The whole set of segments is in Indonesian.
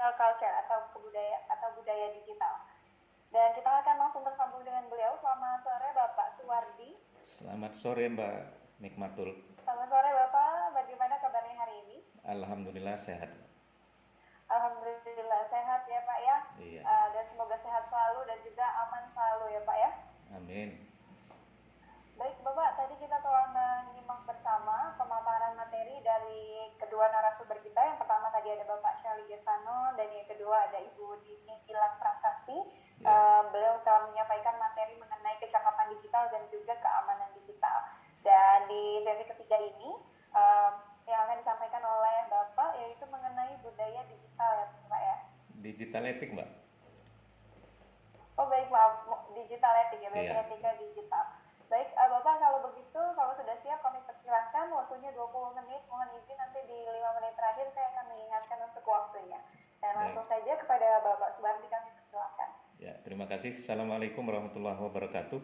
digital culture atau budaya digital. Dan kita akan langsung tersambung dengan beliau. Selamat sore Bapak Suwardi. Selamat sore Mbak Nikmatul. Selamat sore Bapak, bagaimana kabarnya hari ini? Alhamdulillah sehat. Alhamdulillah sehat ya Pak ya. Iya. Dan semoga sehat selalu dan juga aman selalu ya Pak ya. Amin. Baik Bapak, tadi kita telah menyimak bersama pemaparan materi dari kedua narasumber kita. Yang pertama tadi ada Bapak Shelly Gestano dan yang kedua ada Ibu Dini Gilang Prasasti. Beliau telah menyampaikan materi mengenai kecakapan digital dan juga keamanan digital. Dan di sesi ketiga ini yang akan disampaikan oleh Bapak yaitu mengenai budaya digital ya Pak ya. Digital etik Mbak. Oh baik maaf, digital etik ya, berarti etika digital. Baik Bapak, kalau begitu, kalau sudah siap kami persilahkan, waktunya 20 menit, mohon izin nanti di 5 menit terakhir saya akan mengingatkan untuk waktunya. Dan langsung saja kepada Bapak Suwardi kami persilahkan. Ya, terima kasih. Assalamualaikum warahmatullahi wabarakatuh.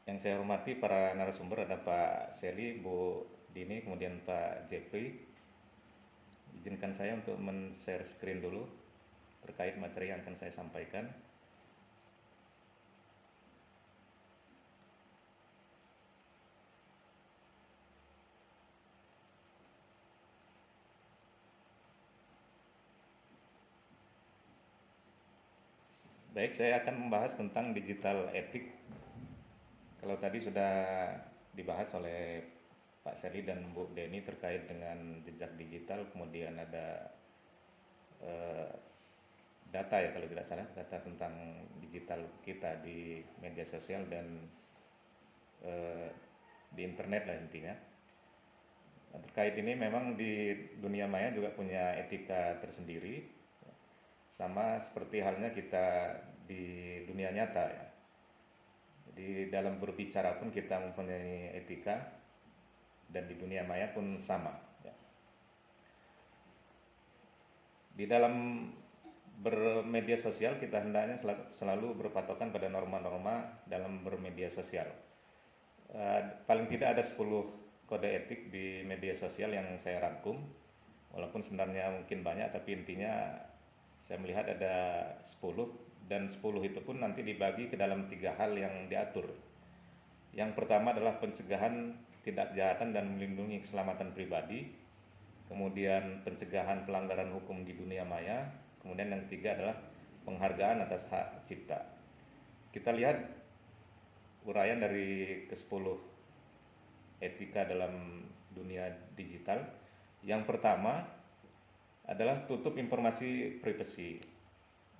Yang saya hormati para narasumber ada Pak Shelly, Bu Dini, kemudian Pak Jeffrey. Izinkan saya untuk men-share screen dulu terkait materi yang akan saya sampaikan. Baik, saya akan membahas tentang digital etik. Kalau tadi sudah dibahas oleh Pak Shelly dan Bu Deni terkait dengan jejak digital, kemudian ada data ya kalau tidak salah, data tentang digital kita di media sosial dan di internet lah intinya. Nah, terkait ini memang di dunia maya juga punya etika tersendiri, sama seperti halnya kita di dunia nyata ya. Jadi dalam berbicara pun kita mempunyai etika dan di dunia maya pun sama ya. Di dalam bermedia sosial kita hendaknya selalu berpatokan pada norma-norma dalam bermedia sosial. Paling tidak ada 10 kode etik di media sosial yang saya rangkum, walaupun sebenarnya mungkin banyak, tapi intinya saya melihat ada 10, dan 10 itu pun nanti dibagi ke dalam 3 hal yang diatur. Yang pertama adalah pencegahan tindak kejahatan dan melindungi keselamatan pribadi, kemudian pencegahan pelanggaran hukum di dunia maya, kemudian yang ketiga adalah penghargaan atas hak cipta. Kita lihat uraian dari ke-10 etika dalam dunia digital. Yang pertama adalah tutup informasi privasi.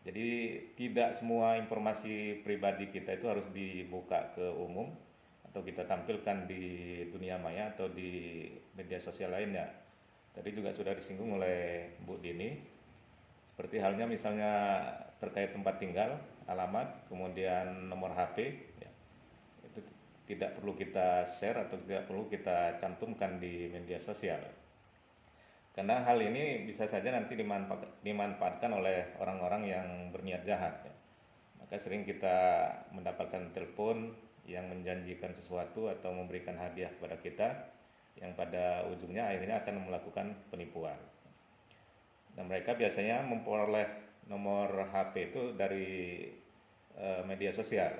Jadi tidak semua informasi pribadi kita itu harus dibuka ke umum atau kita tampilkan di dunia maya atau di media sosial lainnya. Tadi juga sudah disinggung oleh Bu Dini, seperti halnya misalnya terkait tempat tinggal, alamat, kemudian nomor HP ya. Itu tidak perlu kita share atau tidak perlu kita cantumkan di media sosial, karena hal ini bisa saja nanti dimanfaatkan oleh orang-orang yang berniat jahat ya. Maka sering kita mendapatkan telepon yang menjanjikan sesuatu atau memberikan hadiah kepada kita, yang pada ujungnya akhirnya akan melakukan penipuan. Dan mereka biasanya memperoleh nomor HP itu dari media sosial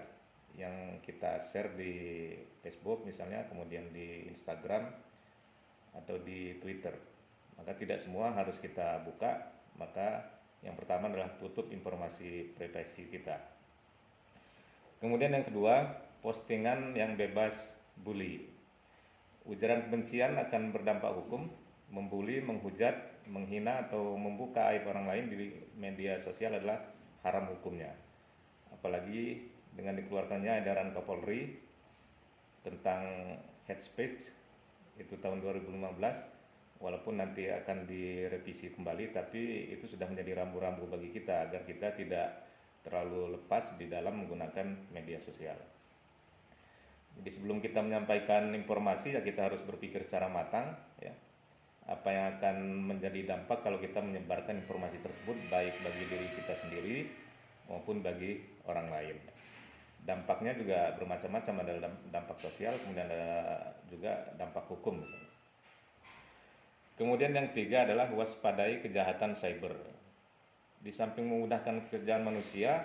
yang kita share di Facebook misalnya, kemudian di Instagram atau di Twitter. Maka tidak semua harus kita buka. Maka yang pertama adalah tutup informasi privasi kita. Kemudian yang kedua, postingan yang bebas bully. Ujaran kebencian akan berdampak hukum. Membuli, menghujat, menghina atau membuka aib orang lain di media sosial adalah haram hukumnya. Apalagi dengan dikeluarkannya edaran Kapolri tentang hate speech itu tahun 2015, walaupun nanti akan direvisi kembali, tapi itu sudah menjadi rambu-rambu bagi kita agar kita tidak terlalu lepas di dalam menggunakan media sosial. Jadi sebelum kita menyampaikan informasi ya kita harus berpikir secara matang ya. Apa yang akan menjadi dampak kalau kita menyebarkan informasi tersebut, baik bagi diri kita sendiri maupun bagi orang lain. Dampaknya juga bermacam-macam, ada dampak sosial, kemudian ada juga dampak hukum. Kemudian yang ketiga adalah waspadai kejahatan cyber. Di samping memudahkan pekerjaan manusia,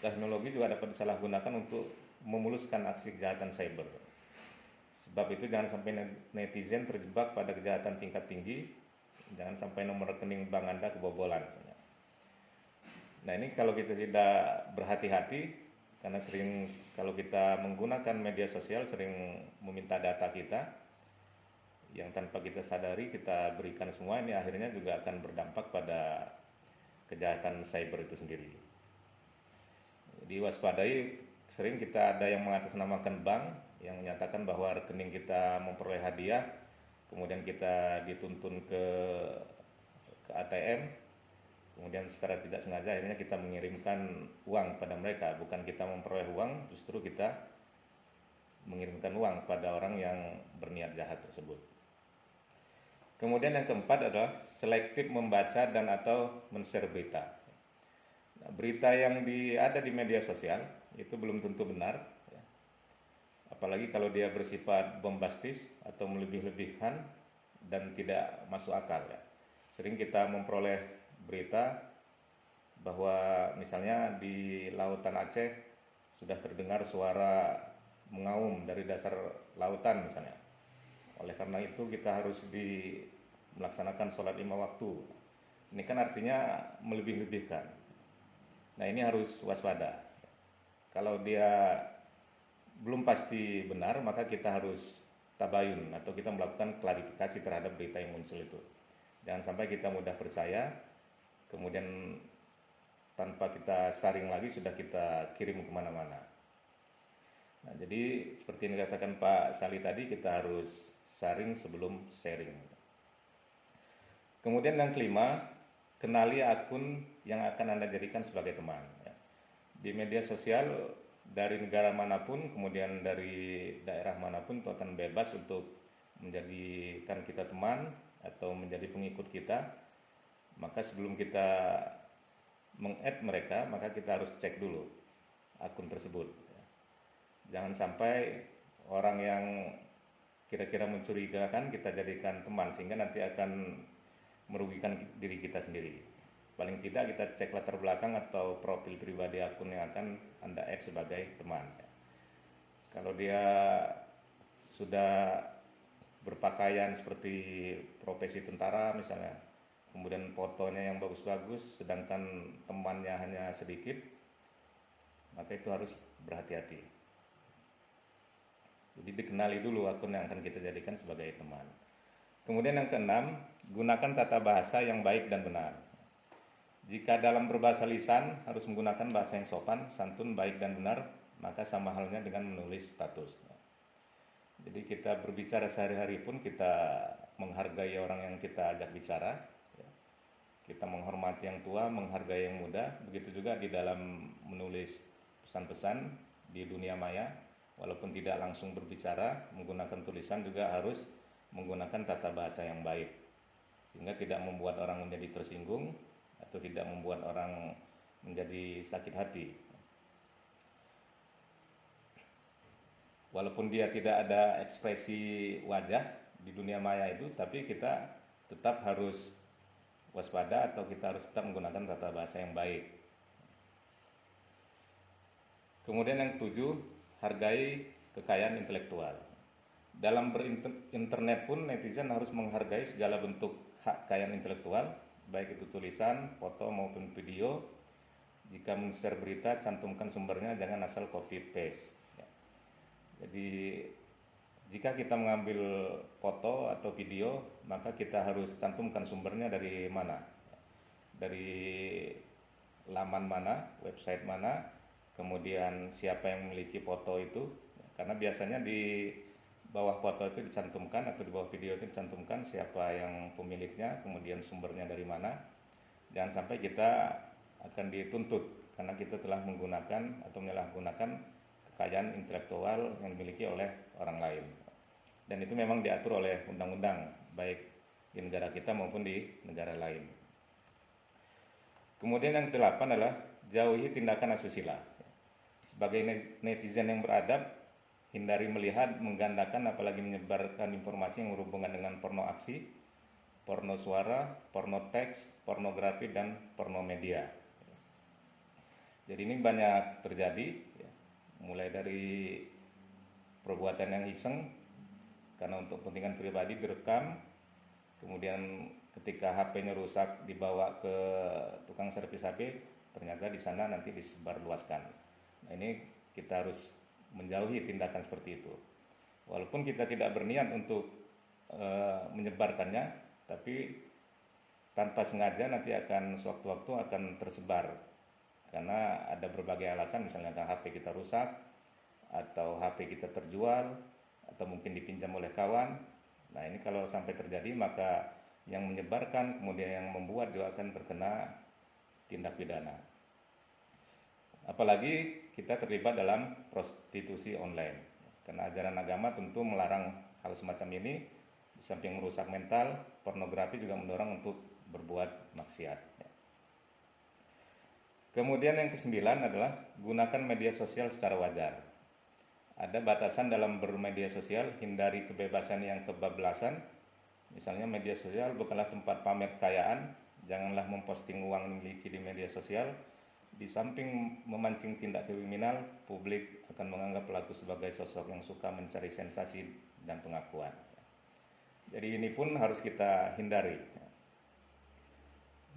teknologi juga dapat disalahgunakan untuk memuluskan aksi kejahatan cyber. Sebab itu jangan sampai netizen terjebak pada kejahatan tingkat tinggi, jangan sampai nomor rekening bank Anda kebobolan. Nah ini kalau kita tidak berhati-hati, karena sering kalau kita menggunakan media sosial sering meminta data kita, yang tanpa kita sadari kita berikan semua, ini akhirnya juga akan berdampak pada kejahatan cyber itu sendiri. Jadi waspadai, sering kita ada yang mengatasnamakan bank yang menyatakan bahwa rekening kita memperoleh hadiah, kemudian kita dituntun ke ATM, kemudian secara tidak sengaja akhirnya kita mengirimkan uang pada mereka, bukan kita memperoleh uang, justru kita mengirimkan uang pada orang yang berniat jahat tersebut. Kemudian yang keempat adalah selektif membaca dan atau men-share berita. Nah, berita yang ada di media sosial itu belum tentu benar, ya. Apalagi kalau dia bersifat bombastis atau melebih-lebihkan dan tidak masuk akal. Ya. Sering kita memperoleh berita bahwa misalnya di lautan Aceh sudah terdengar suara mengaum dari dasar lautan misalnya. Oleh karena itu kita harus melaksanakan sholat 5 waktu. Ini kan artinya melebih-lebihkan. Nah ini harus waspada. Kalau dia belum pasti benar, maka kita harus tabayun atau kita melakukan klarifikasi terhadap berita yang muncul itu. Jangan sampai kita mudah percaya, kemudian tanpa kita saring lagi sudah kita kirim kemana-mana. Nah, jadi seperti yang dikatakan Pak Sali tadi, kita harus saring sebelum sharing. Kemudian yang kelima, kenali akun yang akan Anda jadikan sebagai teman. Di media sosial dari negara manapun, kemudian dari daerah manapun itu akan bebas untuk menjadikan kita teman atau menjadi pengikut kita. Maka sebelum kita meng-add mereka, maka kita harus cek dulu akun tersebut. Jangan sampai orang yang kira-kira mencurigakan kita jadikan teman, sehingga nanti akan merugikan diri kita sendiri. Paling tidak kita cek latar belakang atau profil pribadi akun yang akan Anda add sebagai teman. Kalau dia sudah berpakaian seperti profesi tentara misalnya, kemudian fotonya yang bagus-bagus, sedangkan temannya hanya sedikit, maka itu harus berhati-hati. Jadi dikenali dulu akun yang akan kita jadikan sebagai teman. Kemudian yang keenam, gunakan tata bahasa yang baik dan benar. Jika dalam berbahasa lisan harus menggunakan bahasa yang sopan, santun, baik dan benar, maka sama halnya dengan menulis status. Jadi kita berbicara sehari-hari pun kita menghargai orang yang kita ajak bicara. Kita menghormati yang tua, menghargai yang muda. Begitu juga di dalam menulis pesan-pesan di dunia maya. Walaupun tidak langsung berbicara, menggunakan tulisan juga harus menggunakan tata bahasa yang baik, sehingga tidak membuat orang menjadi tersinggung atau tidak membuat orang menjadi sakit hati. Walaupun dia tidak ada ekspresi wajah di dunia maya itu, tapi kita tetap harus waspada atau kita harus tetap menggunakan tata bahasa yang baik. Kemudian yang ketujuh, hargai kekayaan intelektual. Dalam berinternet pun netizen harus menghargai segala bentuk hak kekayaan intelektual, baik itu tulisan, foto maupun video. Jika men-share berita, cantumkan sumbernya, jangan asal copy paste. Jadi jika kita mengambil foto atau video, maka kita harus cantumkan sumbernya dari mana, dari laman mana, website mana, kemudian siapa yang memiliki foto itu, karena biasanya di bawah foto itu dicantumkan atau di bawah video itu dicantumkan siapa yang pemiliknya, kemudian sumbernya dari mana. Jangan sampai kita akan dituntut karena kita telah menggunakan atau menyalahgunakan kekayaan intelektual yang dimiliki oleh orang lain. Dan itu memang diatur oleh undang-undang, baik di negara kita maupun di negara lain. Kemudian yang kedelapan adalah jauhi tindakan asusila. Sebagai netizen yang beradab, hindari melihat, menggandakan, apalagi menyebarkan informasi yang berhubungan dengan porno aksi, porno suara, porno teks, pornografi, dan porno media. Jadi ini banyak terjadi, ya. Mulai dari perbuatan yang iseng, karena untuk kepentingan pribadi direkam, kemudian ketika HP-nya rusak dibawa ke tukang servis HP, ternyata di sana nanti disebarluaskan. Nah, ini kita harus menjauhi tindakan seperti itu. Walaupun kita tidak berniat untuk menyebarkannya, tapi tanpa sengaja nanti akan sewaktu-waktu akan tersebar karena ada berbagai alasan, misalnya HP kita rusak atau HP kita terjual atau mungkin dipinjam oleh kawan. Nah, ini kalau sampai terjadi, maka yang menyebarkan kemudian yang membuat juga akan terkena tindak pidana. Apalagi kita terlibat dalam prostitusi online, karena ajaran agama tentu melarang hal semacam ini. Di samping merusak mental, pornografi juga mendorong untuk berbuat maksiat. Kemudian yang kesembilan adalah gunakan media sosial secara wajar. Ada batasan dalam bermedia sosial, hindari kebebasan yang kebablasan. Misalnya media sosial bukanlah tempat pamer kekayaan, janganlah memposting uang yang dimiliki di media sosial. Di samping memancing tindak kriminal, publik akan menganggap pelaku sebagai sosok yang suka mencari sensasi dan pengakuan. Jadi ini pun harus kita hindari.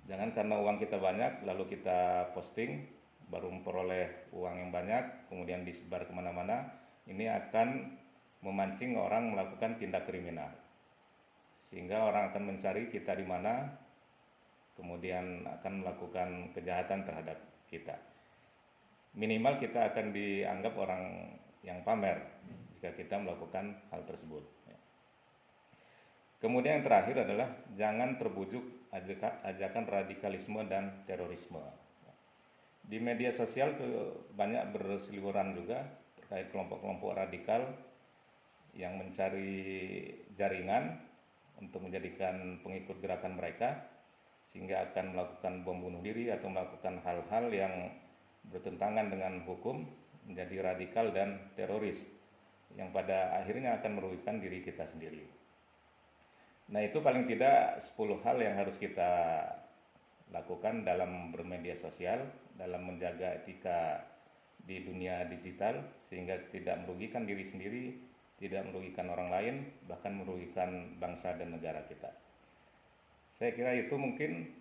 Jangan karena uang kita banyak lalu kita posting, baru memperoleh uang yang banyak kemudian disebar kemana-mana. Ini akan memancing orang melakukan tindak kriminal, sehingga orang akan mencari kita di mana, kemudian akan melakukan kejahatan terhadap kita. Minimal kita akan dianggap orang yang pamer jika kita melakukan hal tersebut. Kemudian yang terakhir adalah jangan terbujuk ajakan radikalisme dan terorisme. Di media sosial tuh banyak berseliweran juga terkait kelompok-kelompok radikal yang mencari jaringan untuk menjadikan pengikut gerakan mereka, sehingga akan melakukan bom bunuh diri atau melakukan hal-hal yang bertentangan dengan hukum, menjadi radikal dan teroris yang pada akhirnya akan merugikan diri kita sendiri. Nah, itu paling tidak 10 hal yang harus kita lakukan dalam bermedia sosial, dalam menjaga etika di dunia digital, sehingga tidak merugikan diri sendiri, tidak merugikan orang lain, bahkan merugikan bangsa dan negara kita. Saya kira itu mungkin,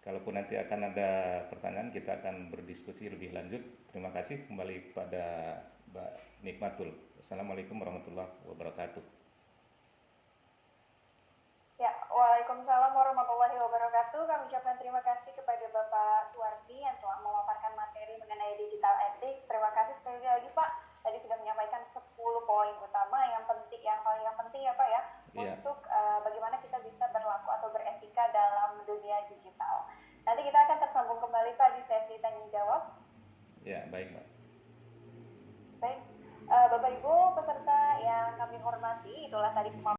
kalaupun nanti akan ada pertanyaan, kita akan berdiskusi lebih lanjut. Terima kasih. Kembali kepada Mbak Nikmatul. Assalamualaikum warahmatullahi wabarakatuh. Ya, waalaikumsalam warahmatullahi wabarakatuh. Kami ucapkan terima kasih kepada Bapak Suwardi yang telah memaparkan materi mengenai digital ethics. Terima kasih sekali lagi Pak. Tadi sudah menyampaikan 10 poin utama yang penting, yang paling penting ya Pak ya, untuk bagaimana kita bisa berlaku atau beretika dalam dunia digital. Nanti kita akan tersambung kembali Pak di sesi tanya jawab. Ya, baik Pak. Baik, Bapak Ibu peserta yang kami hormati, itulah tadi